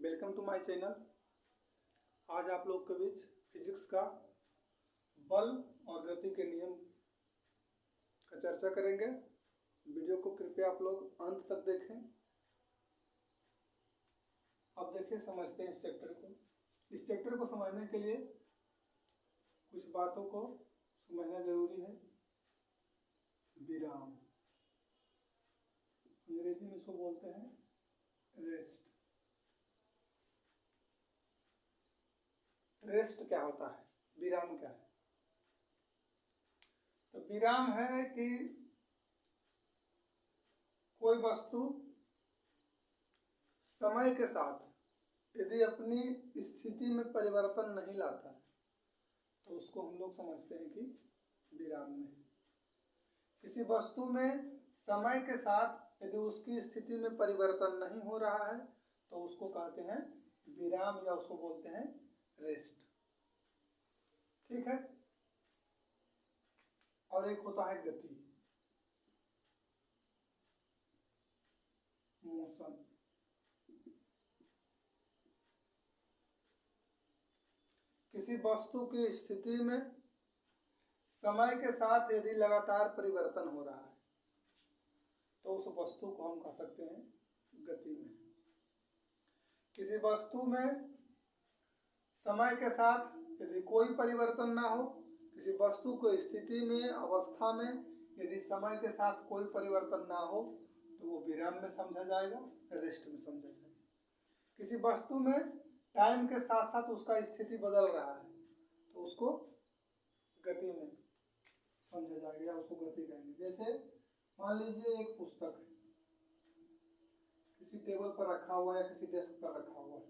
Welcome to my channel. आज आप लोग के बीच फिजिक्स का बल और गति के नियम का चर्चा करेंगे। वीडियो को कृपया आप लोग अंत तक देखें। अब देखिए, समझते हैं इस चैप्टर को। इस चैप्टर को समझने के लिए कुछ बातों को समझना जरूरी है। विराम, अंग्रेजी में इसको बोलते हैं रेस्ट। रेस्ट क्या होता है, विराम क्या है? तो विराम है कि कोई वस्तु समय के साथ यदि अपनी स्थिति में परिवर्तन नहीं लाता है तो उसको हम लोग समझते हैं कि विराम में। किसी वस्तु में समय के साथ यदि उसकी स्थिति में परिवर्तन नहीं हो रहा है तो उसको कहते हैं विराम, या उसको बोलते हैं रेस्ट। ठीक है। और एक होता है गति, मोशन। किसी वस्तु की स्थिति में समय के साथ यदि लगातार परिवर्तन हो रहा है तो उस वस्तु को हम कह सकते हैं गति में। किसी वस्तु में समय के साथ यदि कोई परिवर्तन ना हो, किसी वस्तु को स्थिति में, अवस्था में यदि समय के साथ कोई परिवर्तन ना हो तो वो विराम में समझा जाएगा, रेस्ट में समझा जाएगा। किसी वस्तु में टाइम के साथ साथ उसका स्थिति बदल रहा है तो उसको गति में समझा जाएगा, उसको गति कहेंगे। जैसे मान लीजिए एक पुस्तक है, किसी टेबल पर रखा हुआ है या किसी डेस्क पर रखा हुआ है।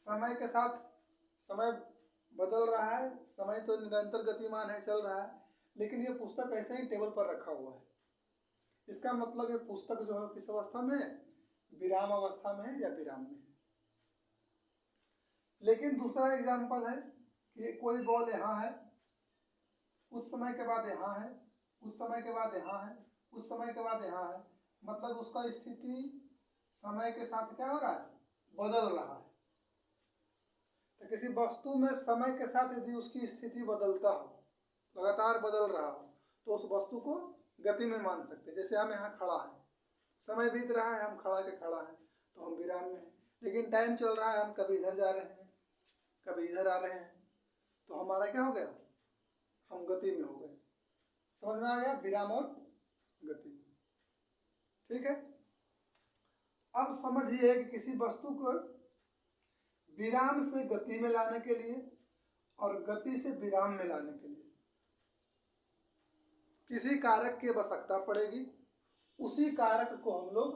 समय के साथ समय बदल रहा है, समय तो निरंतर गतिमान है, चल रहा है, लेकिन ये पुस्तक ऐसे ही टेबल पर रखा हुआ है। इसका मतलब ये पुस्तक जो है किस अवस्था में है? विराम अवस्था में है या विराम में है। लेकिन दूसरा एग्जाम्पल है कि कोई बॉल यहाँ है, कुछ समय के बाद यहाँ है, कुछ समय के बाद यहाँ है, कुछ समय के बाद यहाँ है। मतलब उसका स्थिति समय के साथ क्या हो रहा है? बदल रहा है। तो किसी वस्तु में समय के साथ यदि उसकी स्थिति बदलता हो, लगातार बदल रहा हो, तो उस वस्तु को गति में मान सकते हैं। जैसे हम यहाँ खड़ा है, समय बीत रहा है, हम खड़ा के खड़ा है तो हम विराम में हैं। लेकिन टाइम चल रहा है, हम कभी इधर जा रहे हैं, कभी इधर आ रहे हैं, तो हमारा क्या हो गया? हम गति में हो गए। समझ में आ गया विराम और गति? ठीक है। अब समझिए कि किसी वस्तु को विराम से गति में लाने के लिए और गति से विराम में लाने के लिए किसी कारक की आवश्यकता पड़ेगी। उसी कारक को हम लोग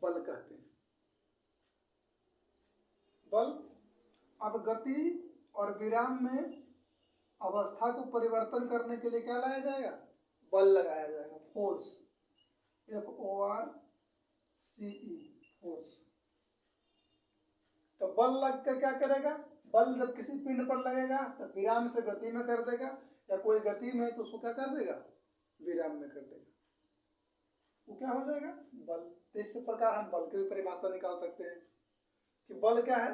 बल कहते हैं। बल। अब गति और विराम में अवस्था को परिवर्तन करने के लिए क्या लाया जाएगा? बल लगाया जाएगा, फोर्स, FORCE, फोर्स। तो बल लग के क्या करेगा? बल जब किसी पिंड पर लगेगा तो विराम से गति में कर देगा, या कोई गति में तो उसको क्या कर देगा? विराम में कर देगा। वो क्या हो जाएगा? बल। इस प्रकार हम बल की भी परिभाषा निकाल सकते हैं कि बल क्या है?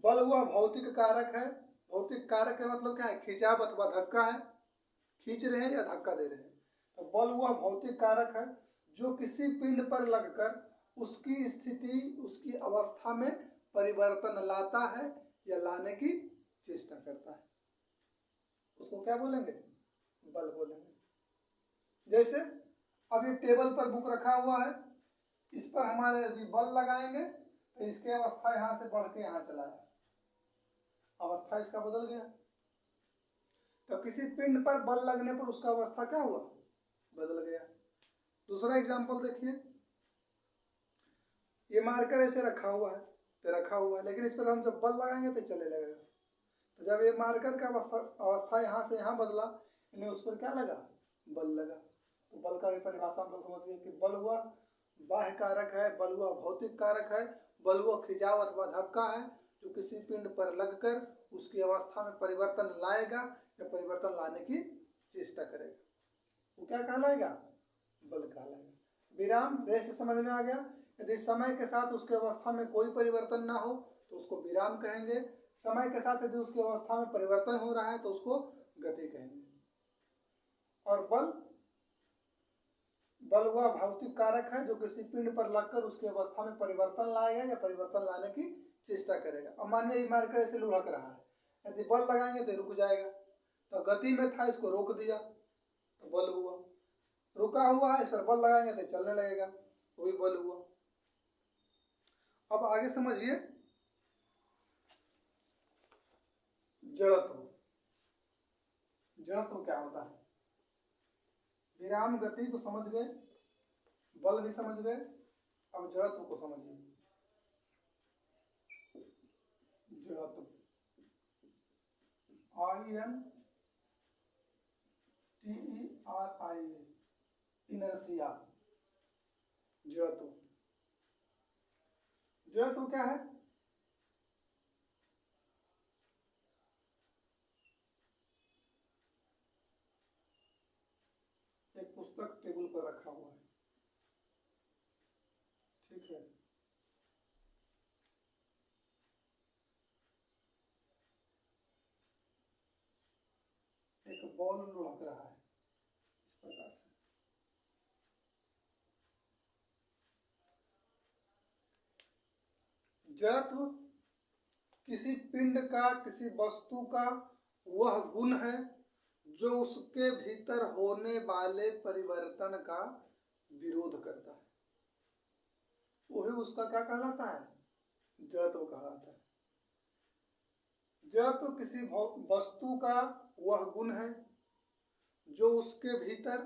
बल हुआ भौतिक कारक है। भौतिक कारक का मतलब क्या है? खिंचाव अथवा धक्का है, खींच रहे हैं या धक्का दे रहे हैं। तो बल हुआ भौतिक कारक है जो किसी पिंड पर लगकर उसकी स्थिति, उसकी अवस्था में परिवर्तन लाता है या लाने की चेष्टा करता है। उसको क्या बोलेंगे? बल बोलेंगे। जैसे अब ये टेबल पर बुक रखा हुआ है, इस पर हमारे यदि बल लगाएंगे तो इसकी अवस्था यहाँ से बढ़ के यहाँ चला जाए, अवस्था इसका बदल गया। तो किसी पिंड पर बल लगने पर उसका अवस्था क्या हुआ? बदल गया। दूसरा एग्जांपल देखिए, ये मार्कर ऐसे रखा हुआ है, तो रखा हुआ है, लेकिन इस पर हम जब बल लगाएंगे तो चले लगेगा। तो जब ये मार्कर का अवस्था यहाँ से यहाँ बदला, यानी उस पर क्या लगा? बल लगा। तो बल का भी परिभाषा हम लोग समझ गए कि बल हुआ बाह्य कारक है, बल हुआ भौतिक कारक है, बल हुआ खिंचाव अथवा धक्का है जो किसी पिंड पर लगकर उसकी अवस्था में परिवर्तन लाएगा या परिवर्तन लाने की चेष्टा करेगा। वो क्या कहलाएगा? बल कहलाएगा। विराम, रेस्ट समझ में आ गया। यदि समय के साथ उसकी अवस्था में कोई परिवर्तन ना हो तो उसको विराम कहेंगे। समय के साथ यदि उसकी अवस्था में परिवर्तन हो रहा है तो उसको गति कहेंगे। और बल वह भौतिक कारक है जो किसी पिंड पर लगकर उसकी अवस्था में परिवर्तन लाएगा या परिवर्तन लाने की चेष्टा करेगा। अब मानिए मारकर ऐसे लुढ़क रहा है, यदि बल लगाएंगे तो रुक जाएगा, तो गति में था इसको रोक दिया तो बल हुआ। रुका हुआ है, इस पर बल लगाएंगे तो चलने लगेगा, वो भी बल हुआ। अब आगे समझिए जड़त्व। जड़त्व क्या होता है? विराम गति तो समझ गए, बल भी समझ गए, अब जड़त्व को समझिए। जड़त्व INTERIA, इनर्शिया। जड़त्व, जड़त्व क्या है? एक पुस्तक टेबल पर रखा हुआ है, ठीक है, एक बॉल लुढ़क रहा है इस प्रकार से। जड़त्व किसी पिंड का, किसी वस्तु का वह गुण है जो उसके भीतर होने वाले परिवर्तन का विरोध करता है। वही उसका क्या कहलाता है? जड़त्व कहलाता है। जड़त्व किसी वस्तु का वह गुण है जो उसके भीतर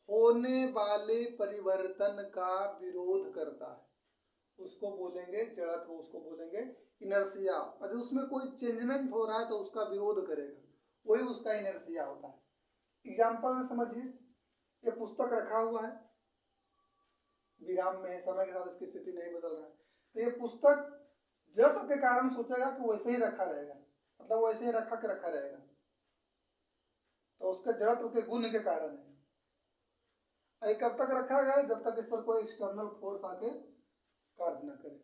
होने वाले परिवर्तन का विरोध करता है, उसको बोलेंगे जड़त्व, उसको बोलेंगे इनर्शिया। यदि उसमें कोई चेंजमेंट हो रहा है तो उसका विरोध करेगा, वही उसका इनर्शिया होता है। एग्जाम्पल में समझिए, ये पुस्तक रखा हुआ है, विराम में है, समय के साथ इसकी स्थिति नहीं बदल रहा है, तो ये पुस्तक जड़त्व के कारण सोचेगा कि वैसे ही रखा रहेगा, मतलब वैसे ही रखा रहेगा, तो उसके जड़त्व के गुण के कारण है। ये कब तक रखा गया? जब तक इस पर कोई एक्सटर्नल फोर्स आके कार्य न करे।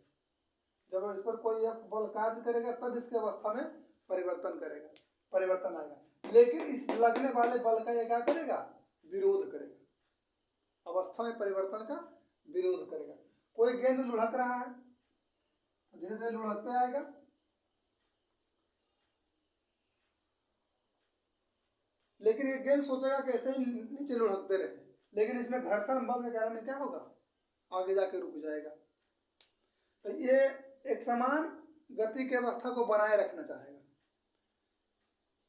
जब इस पर कोई बल कार्य करेगा तब इसकी अवस्था में परिवर्तन आएगा। लेकिन इस लगने वाले बल का ये क्या करेगा? विरोध करेगा, अवस्था में परिवर्तन का विरोध करेगा। कोई गेंद लुढ़क रहा है, धीरे धीरे लुढ़कते आएगा, लेकिन ये गेंद सोचेगा कि ऐसे ही नीचे लुढ़कते रहे, लेकिन इसमें घर्षण बल के कारण क्या होगा? आगे जाके रुक जाएगा। तो ये एक समान गति की अवस्था को बनाए रखना चाहेगा,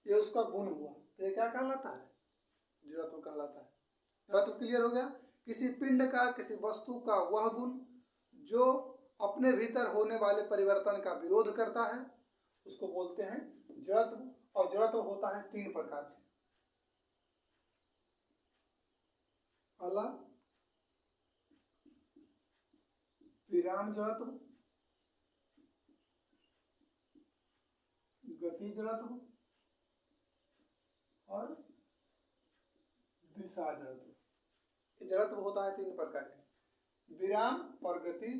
ये उसका गुण हुआ, तो ये क्या कहलाता है? जड़त्व कहलाता है। जड़त्व क्लियर हो गया? किसी पिंड का, किसी वस्तु का वह गुण जो अपने भीतर होने वाले परिवर्तन का विरोध करता है, उसको बोलते हैं जड़त्व। और जड़त्व होता है 3 प्रकार से। पहला विराम जड़त्व, गति जड़त्व और दिशा जड़त्व। जड़त्व होता है 3 प्रकार के, विराम और गति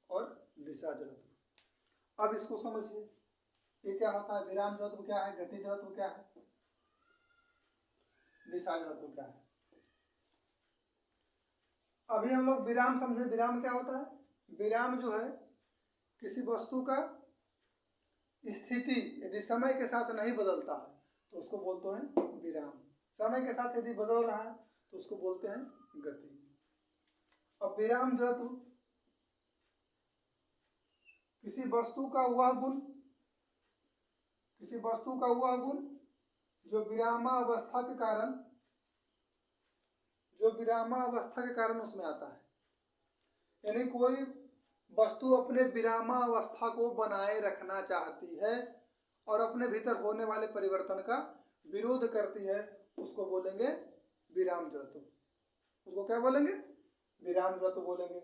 और दिशा जड़त्व। अब इसको समझिए, ये क्या होता है? विराम जड़त्व क्या है? गति जड़त्व क्या है? दिशा जड़त्व क्या है? अभी हम लोग विराम समझे। विराम क्या होता है? विराम जो है किसी वस्तु का स्थिति यदि समय के साथ नहीं बदलता है तो उसको बोलते हैं विराम। समय के साथ यदि बदल रहा है तो उसको बोलते हैं गति। अब विराम जड़त्व किसी वस्तु का वह गुण जो विरामावस्था के कारण उसमें आता है। यानी कोई वस्तु अपने विरामावस्था को बनाए रखना चाहती है और अपने भीतर होने वाले परिवर्तन का विरोध करती है, उसको बोलेंगे विराम जड़त्व। उसको क्या बोलेंगे? विराम जड़त्व बोलेंगे।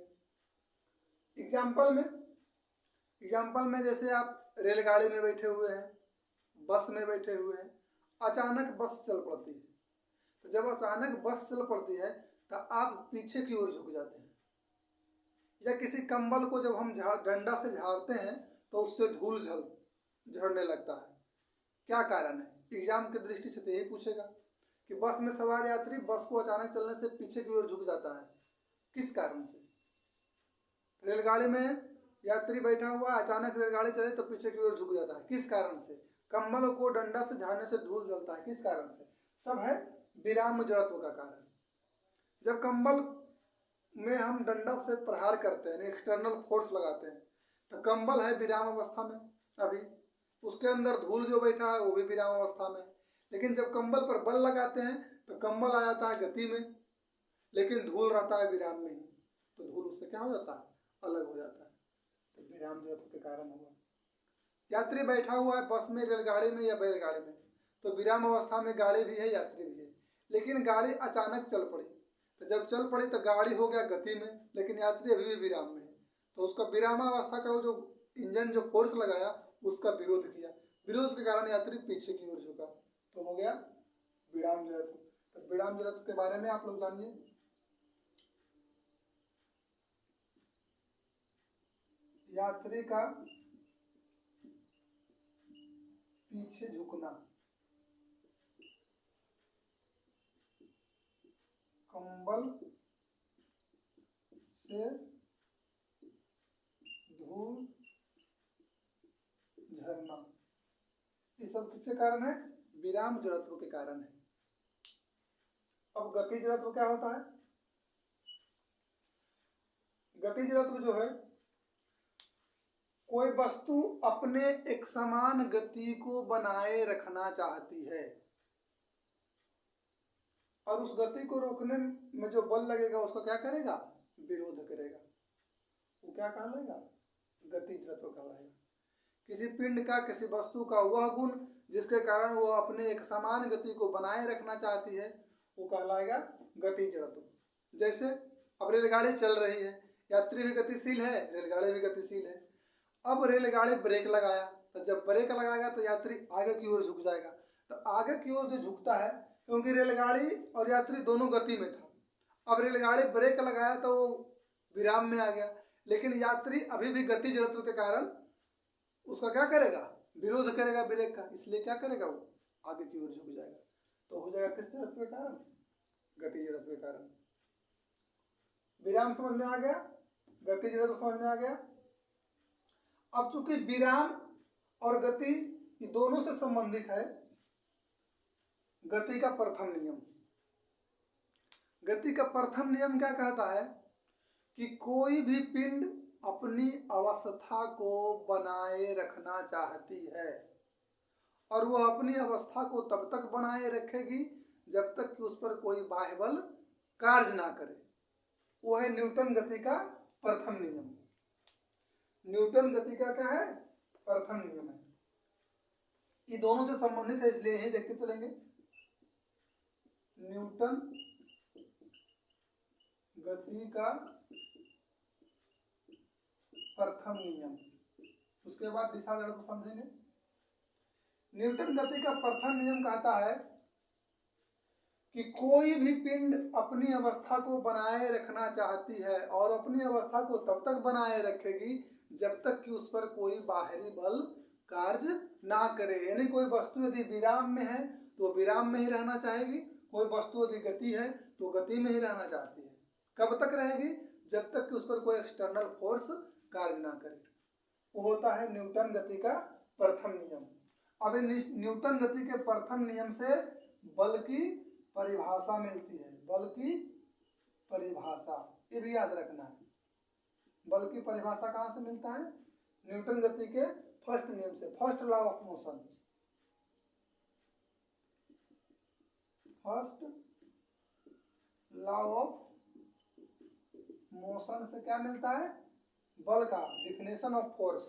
एग्जाम्पल में जैसे आप रेलगाड़ी में बैठे हुए हैं, बस में बैठे हुए हैं, अचानक बस चल पड़ती है, तो जब अचानक बस चल पड़ती है तो आप पीछे की ओर झुक जाते हैं, या किसी कंबल को जब हम डंडा से झाड़ते हैं तो उससे धूल झड़ने लगता है, क्या कारण है? एग्जाम की दृष्टि से तो यही पूछेगा कि बस में सवार यात्री बस को अचानक चलने से पीछे की ओर झुक जाता है, किस कारण से? रेलगाड़ी में यात्री बैठा हुआ, अचानक रेलगाड़ी चले तो पीछे की ओर झुक जाता है, किस कारण से? कंबलों को डंडा से झाड़ने से धूल जलता है, किस कारण से? सब है विराम जड़त्व का कारण। जब कंबल में हम डंडा से प्रहार करते हैं, एक्सटर्नल फोर्स लगाते हैं, तो कंबल है विराम अवस्था में, अभी उसके अंदर धूल जो बैठा है वो भी विराम अवस्था में। लेकिन जब कंबल पर बल लगाते हैं तो कंबल आ जाता है गति में, लेकिन धूल रहता है विराम में ही, तो धूल उससे क्या हो जाता है? अलग हो जाता है, तो विराम जड़त्व के कारण हुआ। यात्री बैठा हुआ है बस में, रेलगाड़ी में या बैलगाड़ी में, तो विराम अवस्था में गाड़ी भी है, यात्री भी है, लेकिन गाड़ी अचानक चल पड़ी, तो जब चल पड़ी तो गाड़ी हो गया गति में, लेकिन यात्री अभी भी विराम में है, तो उसका विरामावस्था का वो जो इंजन जो फोर्स लगाया उसका विरोध किया, विरोध के कारण यात्री पीछे की ओर झुका, तो हो गया विराम जड़त्व। तो विराम जड़त्व के बारे में आप लोग जानिए। यात्री का पीछे झुकना, कंबल से धूल झरना, ये सब किसके कारण है? विराम जड़त्व के कारण है। अब गति जड़त्व क्या होता है? गति जड़त्व जो है, कोई वस्तु अपने एक समान गति को बनाए रखना चाहती है और उस गति को रोकने में जो बल लगेगा उसको क्या करेगा? विरोध करेगा, वो क्या कहलाएगा? गति जड़त्व कहलाएगा। किसी पिंड का, किसी वस्तु का वह गुण जिसके कारण वो अपने एक समान गति को बनाए रखना चाहती है वो कहलाएगा गति जड़त्व। जैसे अब रेलगाड़ी चल रही है, यात्री भी गतिशील है, रेलगाड़ी भी गतिशील है। अब रेलगाड़ी ब्रेक लगाया, तो जब ब्रेक लगाएगा तो यात्री आगे की ओर झुक जाएगा, तो आगे की ओर जो झुकता है क्योंकि रेलगाड़ी और यात्री दोनों गति में था। अब रेलगाड़ी ब्रेक लगाया तो वो विराम में आ गया, लेकिन यात्री अभी भी गति जड़त्व के कारण उसका क्या करेगा? विरोध करेगा ब्रेक का, इसलिए क्या करेगा? वो आगे की ओर झुक जाएगा, तो हो जाएगा किस जड़त्व के कारण? गति जड़त्व के कारण। विराम समझ में आ गया, गति जड़त्व समझ में आ गया। अब चूंकि विराम और गति ये दोनों से संबंधित है गति का प्रथम नियम। गति का प्रथम नियम क्या कहता है कि कोई भी पिंड अपनी अवस्था को बनाए रखना चाहती है और वह अपनी अवस्था को तब तक बनाए रखेगी जब तक कि उस पर कोई बाह्य बल कार्य ना करे। वो है न्यूटन गति का प्रथम नियम। न्यूटन गति का क्या है? प्रथम नियम है। ये दोनों से संबंधित है, इसलिए यही देखते चलेंगे। न्यूटन गति का प्रथम नियम, उसके बाद दिशा जड़त्व समझेंगे। न्यूटन गति का प्रथम नियम कहता है कि कोई भी पिंड अपनी अवस्था को बनाए रखना चाहती है और अपनी अवस्था को तब तक बनाए रखेगी जब तक कि उस पर कोई बाहरी बल कार्य ना करे। यानी कोई वस्तु यदि विराम में है तो विराम में ही रहना चाहेगी, कोई वस्तु यदि गति है तो गति में ही रहना चाहती है। कब तक रहेगी? जब तक कि उस पर कोई एक्सटर्नल फोर्स कार्य ना करे। वो होता है न्यूटन गति का प्रथम नियम। अब न्यूटन गति के प्रथम नियम से बल की परिभाषा मिलती है। बल की परिभाषा ये भी याद रखना है। बल की परिभाषा कहाँ से मिलता है? न्यूटन गति के फर्स्ट नियम से, first law of motion. First law of motion से क्या मिलता है? बल का डिफिनेशन ऑफ फोर्स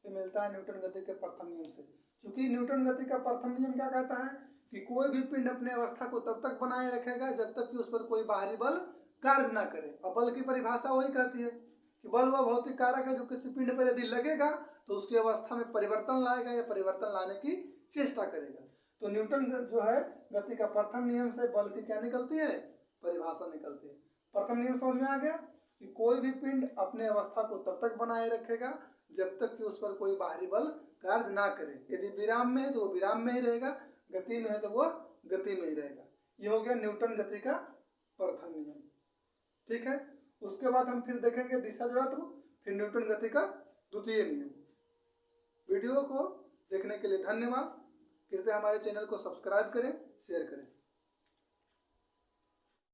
ये मिलता है न्यूटन गति के प्रथम नियम से। क्योंकि न्यूटन गति का प्रथम नियम क्या कहता है कि कोई भी पिंड अपने अवस्था को तब तक बनाए रखेगा जब तक कि उस पर कोई बाहरी बल कार्य ना करे। और बल की परिभाषा वही कहती है कि बल वह भौतिक कारक है जो किसी पिंड पर यदि लगेगा तो उसकी अवस्था में परिवर्तन लाएगा या परिवर्तन लाने की चेष्टा करेगा। तो न्यूटन जो है गति का प्रथम नियम से बल की क्या निकलती है? परिभाषा निकलती है। प्रथम नियम समझ में आ गया। कि कोई भी पिंड अपने अवस्था को तब तक बनाए रखेगा जब तक कि उस पर कोई बाहरी बल कार्य ना करे। यदि विराम में है तो वो विराम में ही रहेगा, गति में है तो वो गति में ही रहेगा। ये हो गया न्यूटन गति का प्रथम नियम। ठीक है, उसके बाद हम फिर देखेंगे दिशा जड़त्व, फिर न्यूटन गति का द्वितीय नियम। वीडियो को देखने के लिए धन्यवाद। कृपया हमारे चैनल को सब्सक्राइब करें, शेयर करें।